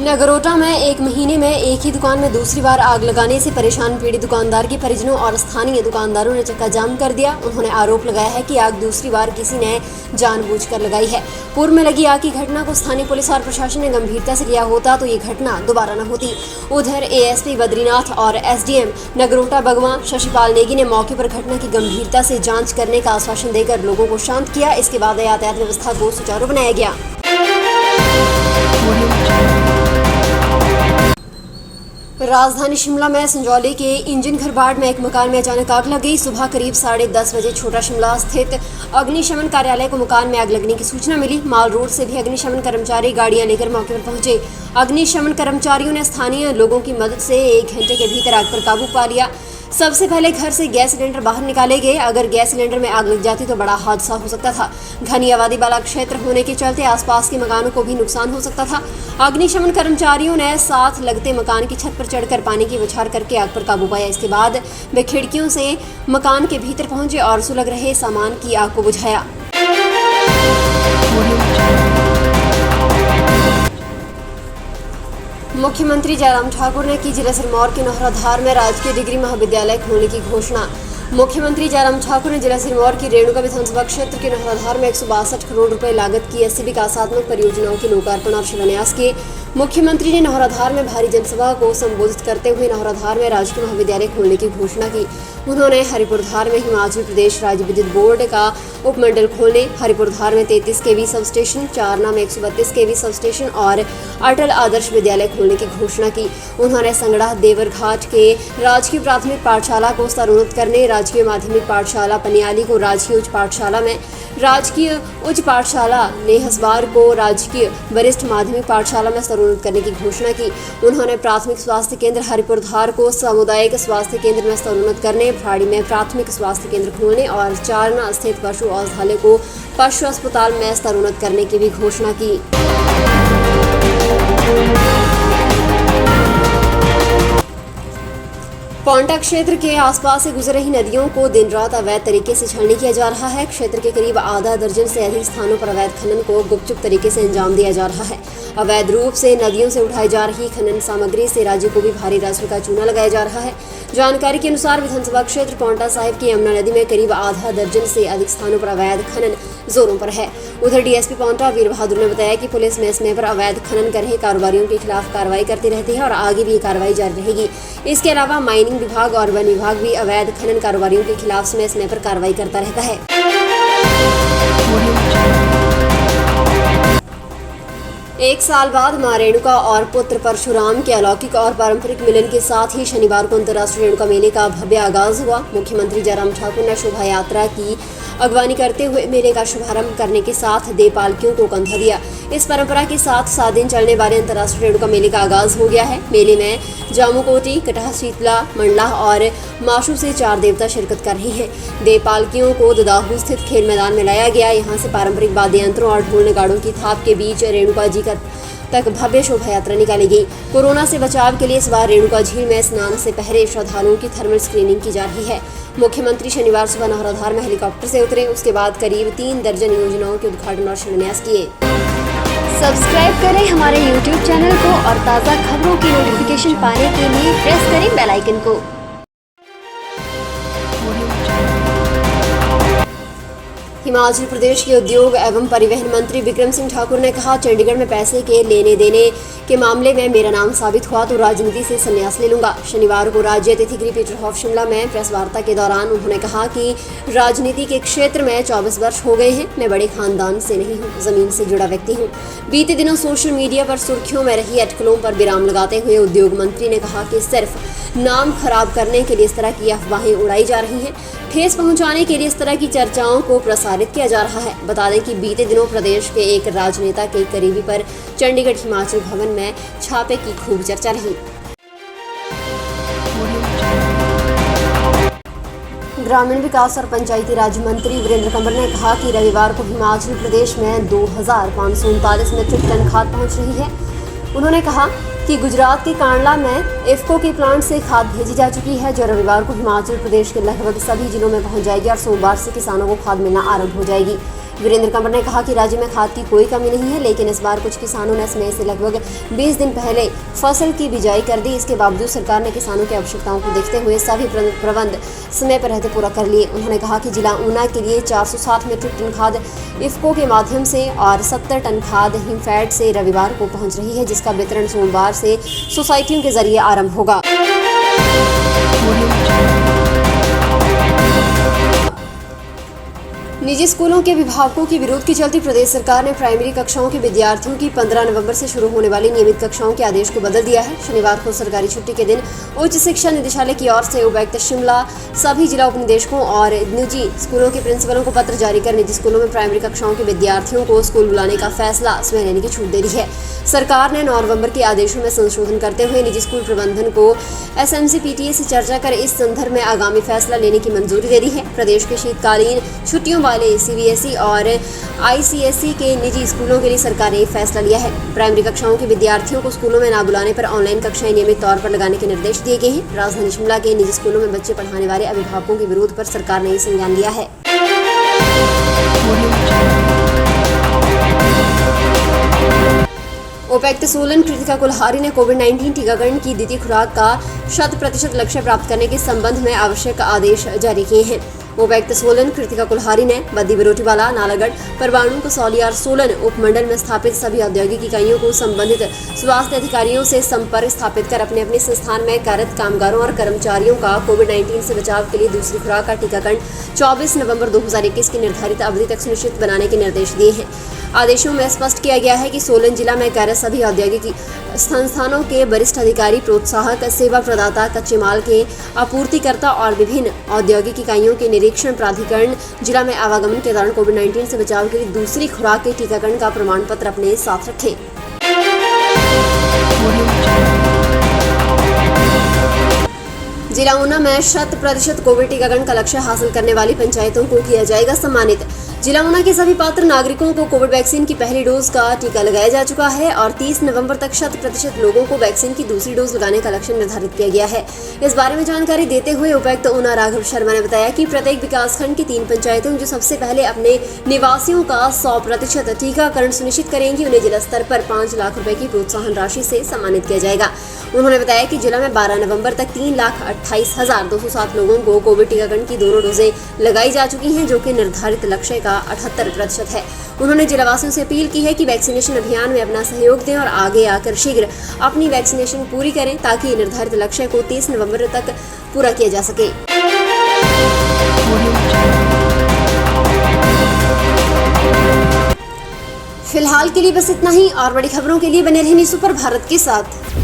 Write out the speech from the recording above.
नगरोटा में एक महीने में एक ही दुकान में दूसरी बार आग लगाने से परेशान पीड़ित दुकानदार के परिजनों और स्थानीय दुकानदारों ने चक्का जाम कर दिया। उन्होंने आरोप लगाया है कि आग दूसरी बार किसी ने जानबूझकर लगाई है। पूर्व में लगी आग की घटना को स्थानीय पुलिस और प्रशासन ने गंभीरता से लिया होता तो ये घटना दोबारा न होती। उधर एएसपी बद्रीनाथ और एसडीएम नगरोटा भगवान शशिपाल नेगी ने मौके पर घटना की गंभीरता से जाँच करने का आश्वासन देकर लोगों को शांत किया। इसके बाद यातायात व्यवस्था को सुचारू बनाया गया। राजधानी शिमला में संजौली के इंजन घरबाड़ में एक मकान में अचानक आग लग गई। सुबह करीब 10:30 बजे छोटा शिमला स्थित अग्निशमन कार्यालय को मकान में आग लगने की सूचना मिली। माल रोड से भी अग्निशमन कर्मचारी गाड़ियां लेकर मौके पर पहुंचे। अग्निशमन कर्मचारियों ने स्थानीय लोगों की मदद से 1 घंटे के भीतर आग पर काबू पा लिया। सबसे पहले घर से गैस सिलेंडर बाहर निकाले गए। अगर गैस सिलेंडर में आग लग जाती तो बड़ा हादसा हो सकता था। घनी आबादी वाला क्षेत्र होने के चलते आसपास के मकानों को भी नुकसान हो सकता था। अग्निशमन कर्मचारियों ने साथ लगते मकान की छत पर चढ़कर पानी की बौछार करके आग पर काबू पाया। इसके बाद वे खिड़कियों से मकान के भीतर पहुंचे और सुलग रहे सामान की आग को बुझाया। मुख्यमंत्री जयराम ठाकुर ने की जिला सिरमौर के नौहराधार में राजकीय डिग्री महाविद्यालय खोलने की घोषणा। मुख्यमंत्री जयराम ठाकुर ने जिला सिरमौर की रेणुका विधानसभा क्षेत्र के नौहराधार में 162 करोड़ रुपए लागत की 80 विकासात्मक परियोजनाओं के लोकार्पण और शिलान्यास किए। मुख्यमंत्री ने नौहराधार में भारी जनसभा को संबोधित करते हुए नौहराधार में राजकीय महाविद्यालय खोलने की घोषणा की। उन्होंने हरिपुरधार में हिमाचल प्रदेश राज्य विद्युत बोर्ड का उपमंडल खोलने, हरिपुरधार में 33 केवी सब स्टेशन, चारना में 132 केवी सब स्टेशन और अटल आदर्श विद्यालय खोलने की घोषणा की। उन्होंने संगड़ा देवरघाट के राजकीय प्राथमिक पाठशाला को स्तरोन्नत करने, राजकीय माध्यमिक पाठशाला पनियाली को राजकीय उच्च पाठशाला में, राजकीय उच्च पाठशाला नेहसबार को राजकीय वरिष्ठ माध्यमिक पाठशाला में स्तरोन्नत करने की घोषणा की। उन्होंने प्राथमिक स्वास्थ्य केंद्र हरिपुरधार को सामुदायिक स्वास्थ्य केंद्र में स्तरोन्नत करने, भाड़ी में प्राथमिक स्वास्थ्य केंद्र खोलने और चारना स्थित पशु औषधालय को पशु अस्पताल में स्तरोन्नत करने की भी घोषणा की। पांवटा क्षेत्र के आसपास से गुजर रही नदियों को दिन रात अवैध तरीके से छाननी किया जा रहा है। क्षेत्र के करीब आधा दर्जन से अधिक स्थानों पर अवैध खनन को गुपचुप तरीके से अंजाम दिया जा रहा है। अवैध रूप से नदियों से उठाई जा रही खनन सामग्री से राज्य को भी भारी राजस्व का चूना लगाया जा रहा है। जानकारी के अनुसार विधानसभा क्षेत्र पांवटा साहिब की यमुना नदी में करीब आधा दर्जन से अधिक स्थानों पर अवैध खनन जोरों पर है। उधर डीएसपी पांवटा वीर बहादुर ने बताया कि पुलिस में समय पर अवैध खनन कर रहे कारोबारियों के खिलाफ कार्रवाई करती रहती है और आगे भी ये कार्रवाई जारी रहेगी। इसके अलावा माइनिंग विभाग और वन विभाग भी अवैध खनन कारोबारियों के खिलाफ समय पर कार्रवाई करता रहता है। एक साल बाद मां रेणुका और पुत्र परशुराम के अलौकिक और पारंपरिक मिलन के साथ ही शनिवार को अंतर्राष्ट्रीय रेणुका मेले का भव्य आगाज हुआ। मुख्यमंत्री जयराम ठाकुर ने शोभा यात्रा की अगवानी करते हुए मेले का शुभारंभ करने के साथ देव पालकियों को कंधा दिया। इस परंपरा के साथ 7 दिन चलने वाले अंतर्राष्ट्रीय रेणुका मेले का आगाज हो गया है। मेले में जामुकोटी, कटहा, शीतला, मंडला और माशु से 4 देवता शिरकत कर रहे हैं। देव पालकियों को ददाहू स्थित खेल मैदान में लाया गया। यहाँ से पारंपरिक वाद्य यंत्रों और ढोल नगाड़ों की थाप के बीच रेणुका जी तक भव्य शोभा यात्रा निकाली गई। कोरोना से बचाव के लिए इस बार रेणुका झील में स्नान से पहले श्रद्धालुओं की थर्मल स्क्रीनिंग की जा रही है। मुख्यमंत्री शनिवार सुबह नौहराधार में हेलीकॉप्टर से उतरे। उसके बाद करीब 3 दर्जन योजनाओं के उद्घाटन और शिलान्यास किए। सब्सक्राइब करें हमारे YouTube चैनल को और ताज़ा खबरों की नोटिफिकेशन पाने के लिए प्रेस करें बेल आइकन को। हिमाचल प्रदेश के उद्योग एवं परिवहन मंत्री बिक्रम सिंह ठाकुर ने कहा, चंडीगढ़ में पैसे के लेने देने के मामले में मेरा नाम साबित हुआ तो राजनीति से संन्यास ले लूंगा। शनिवार को राज्य अतिथि गृह पीटरहॉफ शिमला में प्रेस वार्ता के दौरान उन्होंने कहा कि राजनीति के क्षेत्र में 24 वर्ष हो गए हैं। मैं बड़े खानदान से नहीं हूँ, जमीन से जुड़ा व्यक्ति हूँ। बीते दिनों सोशल मीडिया पर सुर्खियों में रही अटकलों पर विराम लगाते हुए उद्योग मंत्री ने कहा कि सिर्फ नाम खराब करने के लिए इस तरह की अफवाहें उड़ाई जा रही हैं। ठेस पहुंचाने के लिए इस तरह की चर्चाओं को प्रसारित किया जा रहा है। बता दें कि बीते दिनों प्रदेश के एक राजनेता के करीबी पर चंडीगढ़ हिमाचल भवन में छापे की खूब चर्चा रही। ग्रामीण विकास और पंचायती राज मंत्री वीरेंद्र कंवर ने कहा कि रविवार को हिमाचल प्रदेश में 2539 मीट्रिक टन खाद पहुंच रही है। उन्होंने कहा कि गुजरात के कांडला में इफ्को के प्लांट से खाद भेजी जा चुकी है, जो रविवार को हिमाचल प्रदेश के लगभग सभी जिलों में पहुंच जाएगी और सोमवार से किसानों को खाद मिलना आरंभ हो जाएगी। वीरेंद्र कंवर ने कहा कि राज्य में खाद की कोई कमी नहीं है, लेकिन इस बार कुछ किसानों ने समय से लगभग 20 दिन पहले फसल की बिजाई कर दी। इसके बावजूद सरकार ने किसानों की आवश्यकताओं को देखते हुए सभी प्रबंध समय पर रहते पूरा कर लिए। उन्होंने कहा कि जिला ऊना के लिए 460 मीट्रिक टन खाद इफ्को के माध्यम से और 70 टन खाद हिमफेड से रविवार को पहुंच रही है, जिसका वितरण सोमवार से सोसाइटियों के जरिए आरंभ होगा। निजी स्कूलों के अभिभावकों के विरोध के चलते प्रदेश सरकार ने प्राइमरी कक्षाओं के विद्यार्थियों की 15 नवंबर से शुरू होने वाली नियमित कक्षाओं के आदेश को बदल दिया है। शनिवार को सरकारी छुट्टी के दिन उच्च शिक्षा निदेशालय की ओर से उपायुक्त शिमला सभी जिला उपनिदेशकों और निजी स्कूलों के प्रिंसिपलों को पत्र जारी कर निजी स्कूलों में प्राइमरी कक्षाओं के विद्यार्थियों को स्कूल बुलाने का फैसला स्वयं लेने की छूट दे दी है। सरकार ने 9 नवंबर के आदेशों में संशोधन करते हुए निजी स्कूल प्रबंधन को एसएमसी पीटीए से चर्चा कर इस संदर्भ में आगामी फैसला लेने की मंजूरी दे दी है। प्रदेश के शीतकालीन छुट्टियों वाले सीबीएसई और आईसीएसई के निजी स्कूलों के लिए सरकार ने फैसला लिया है। प्राइमरी कक्षाओं के विद्यार्थियों को स्कूलों में न बुलाने पर ऑनलाइन कक्षाएं नियमित तौर पर लगाने के निर्देश दिए गए हैं। राजधानी शिमला के निजी स्कूलों में बच्चे पढ़ाने वाले अभिभावकों के विरोध पर सरकार ने संज्ञान लिया है। उपायुक्त सोलन कृतिका कुल्हारी ने कोविड-19 टीकाकरण की द्वितीय खुराक का 100% लक्ष्य प्राप्त करने के संबंध में आवश्यक आदेश जारी किए हैं। उपायुक्त सोलन कृतिका कुल्हारी ने बद्दी बिरोटीवाला, नालागढ़, परवाणु, कसौली और सोलन उपमंडल में स्थापित सभी औद्योगिक इकाइयों को संबंधित स्वास्थ्य अधिकारियों से संपर्क स्थापित कर अपने अपने संस्थान में कार्यरत कामगारों और कर्मचारियों का कोविड-19 से बचाव के लिए दूसरी खुराक का टीकाकरण 24 नवंबर 2021 की निर्धारित अवधि तक सुनिश्चित बनाने के निर्देश दिए हैं। आदेशों में स्पष्ट किया गया है कि सोलन जिला में कार्यरत सभी औद्योगिक संस्थानों के वरिष्ठ अधिकारी, प्रोत्साहक, सेवा प्रदाता, कच्चे माल के आपूर्तिकर्ता और विभिन्न औद्योगिक इकाइयों के निरीक्षण प्राधिकरण जिला में आवागमन के दौरान कोविड-19 से बचाव के लिए दूसरी खुराक के टीकाकरण का प्रमाण पत्र अपने साथ रखें। जिला ऊना में 100% कोविड टीकाकरण का लक्ष्य हासिल करने वाली पंचायतों को किया जाएगा सम्मानित। जिला ऊना के सभी पात्र नागरिकों को कोविड वैक्सीन की पहली डोज का टीका लगाया जा चुका है और 30 नवंबर तक 100% लोगों को वैक्सीन की दूसरी डोज लगाने का लक्ष्य निर्धारित किया गया है। इस बारे में जानकारी देते हुए उपायुक्त ऊना राघव शर्मा ने बताया कि प्रत्येक विकासखंड की 3 पंचायतें जो सबसे पहले अपने निवासियों का 100% टीकाकरण सुनिश्चित करेंगी, उन्हें जिला स्तर पर 5 लाख रुपए की प्रोत्साहन राशि से सम्मानित किया जाएगा। उन्होंने बताया कि जिला में 12 नवंबर तक 3,28,207 लोगों को कोविड टीकाकरण की दोनों डोजें लगाई जा चुकी हैं, जो कि निर्धारित लक्ष्य का 78% है। उन्होंने जिलावासियों से अपील की है कि वैक्सीनेशन अभियान में अपना सहयोग दें और आगे आकर शीघ्र अपनी वैक्सीनेशन पूरी करें ताकि निर्धारित लक्ष्य को 30 नवंबर तक पूरा किया जा सके। फिलहाल के लिए बस इतना ही और बड़ी खबरों के लिए बने रहने सुपर भारत के साथ।